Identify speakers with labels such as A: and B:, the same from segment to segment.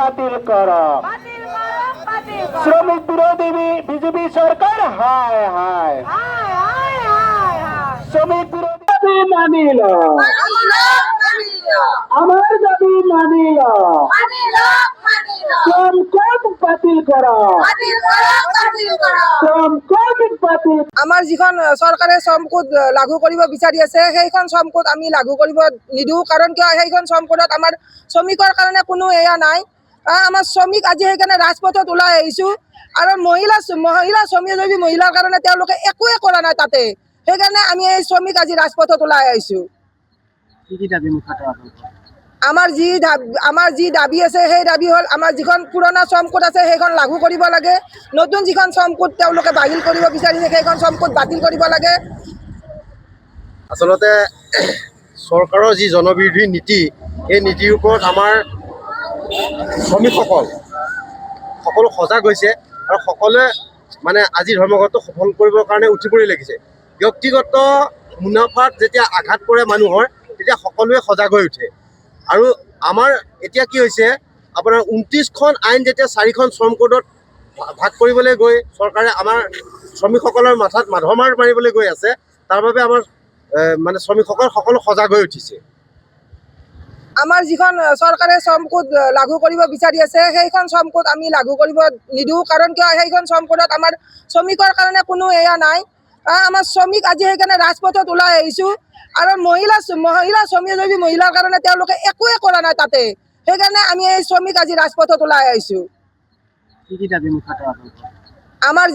A: বাতিল করো। শ্রমিক বিরোধী বিজেপি সরকার হায় হায়। শ্রমিক বিরোধী দাবি মানিল, আমার দাবি মানিল, শ্রম কোড বাতিল করো, শ্রম কোড বাতিল।
B: আমাৰ যিখন চৰকাৰে শ্ৰম কোড লাগু কৰিব বিচাৰি আছে সেইখন শ্ৰম কোড আমি লাগু কৰিব নিদিওঁ। কাৰণ কিয় সেইখন শ্ৰম কোডত আমাৰ শ্ৰমিকৰ কাৰণে কোনো এয়া নাই। আমাৰ শ্ৰমিক আজি সেইকাৰণে ৰাজপথত ওলাই আহিছোঁ। আৰু মহিলা শ্ৰমিকজীৱী মহিলাৰ কাৰণে তেওঁলোকে একোৱে কৰা নাই তাতে। সেইকাৰণে আমি এই শ্ৰমিক আজি ৰাজপথত ওলাই আহিছোঁ। আমাৰ যি দাবী আছে সেই দাবী হ'ল আমাৰ যিখন পুৰণা শ্ৰম কোড আছে সেইখন লাগু কৰিব লাগে। নতুন যিখন শ্ৰম কোড তেওঁলোকে বাতিল কৰিব বিচাৰিছে সেইখন শ্ৰম কোড বাতিল কৰিব লাগে।
C: আচলতে চৰকাৰৰ যি জনবিৰোধী নীতি, এই নীতিৰ ওপৰত আমাৰ শ্ৰমিকসকল সকলো সজাগ হৈছে আৰু সকলোৱে মানে আজি ধৰ্মঘটটো সফল কৰিবৰ কাৰণে উঠি পৰি লাগিছে। ব্যক্তিগত মুনাফাত যেতিয়া আঘাত পৰে মানুহৰ, তেতিয়া সকলোৱে সজাগ হৈ উঠে। আৰু আমাৰ এতিয়া কি হৈছে, আপোনাৰ 29খন আইন যেতিয়া 4খন শ্ৰম কোডত ভাগ কৰিবলৈ গৈ চৰকাৰে আমাৰ শ্ৰমিকসকলৰ মাথাত মাধমাৰ মাৰিবলৈ গৈ আছে, তাৰ বাবে আমাৰ মানে শ্ৰমিকসকল সকলো সজাগ হৈ উঠিছে।
B: আমাৰ যিখন চৰকাৰে শ্ৰম কোড লাগু কৰিব বিচাৰি আছে সেইখন শ্ৰম কোড আমি লাগু কৰিব নিদিওঁ। কাৰণ কিয় সেইখন শ্ৰম কোডত আমাৰ শ্ৰমিকৰ কাৰণে কোনো এয়া নাই। আমাৰ শ্ৰমিক আজি সেইকাৰণে ৰাজপথত ওলাই আহিছোঁ। আৰু মহিলা শ্ৰমিকজীৱী মহিলাৰ কাৰণে তেওঁলোকে একোৱে কৰা নাই তাতে। সেইকাৰণে আমি এই শ্ৰমিক আজি ৰাজপথত ওলাই আহিছোঁ। আমাৰ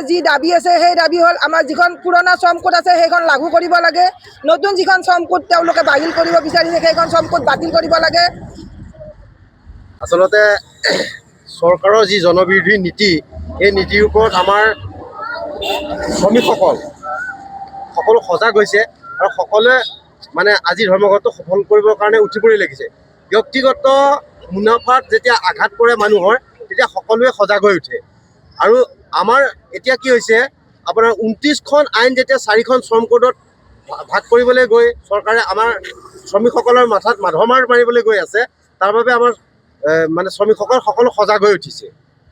B: যি দাবী আছে সেই দাবী হ'ল আমাৰ যিখন পুৰণা শ্ৰম কোড আছে সেইখন লাগু কৰিব লাগে। নতুন যিখন শ্ৰম কোড তেওঁলোকে বাতিল কৰিব বিচাৰিছে সেইখন শ্ৰম কোড বাতিল কৰিব লাগে।
C: আচলতে চৰকাৰৰ যি জনবিৰোধী নীতি, এই নীতিৰ ওপৰত আমাৰ শ্ৰমিকসকল সকলো সজাগ হৈছে আৰু সকলোৱে মানে আজি ধৰ্মঘটটো সফল কৰিবৰ কাৰণে উঠি পৰি লাগিছে। ব্যক্তিগত মুনাফাত যেতিয়া আঘাত পৰে মানুহৰ, তেতিয়া সকলোৱে সজাগ হৈ উঠে। আৰু আমাৰ এতিয়া কি হৈছে, আপোনাৰ 29খন আইন যেতিয়া 4খন শ্ৰম কোডত ভাগ কৰিবলৈ গৈ চৰকাৰে আমাৰ শ্ৰমিকসকলৰ মাথাত মাধমাৰ মাৰিবলৈ গৈ আছে, তাৰ বাবে আমাৰ মানে শ্ৰমিকসকল সকলো সজাগ হৈ উঠিছে।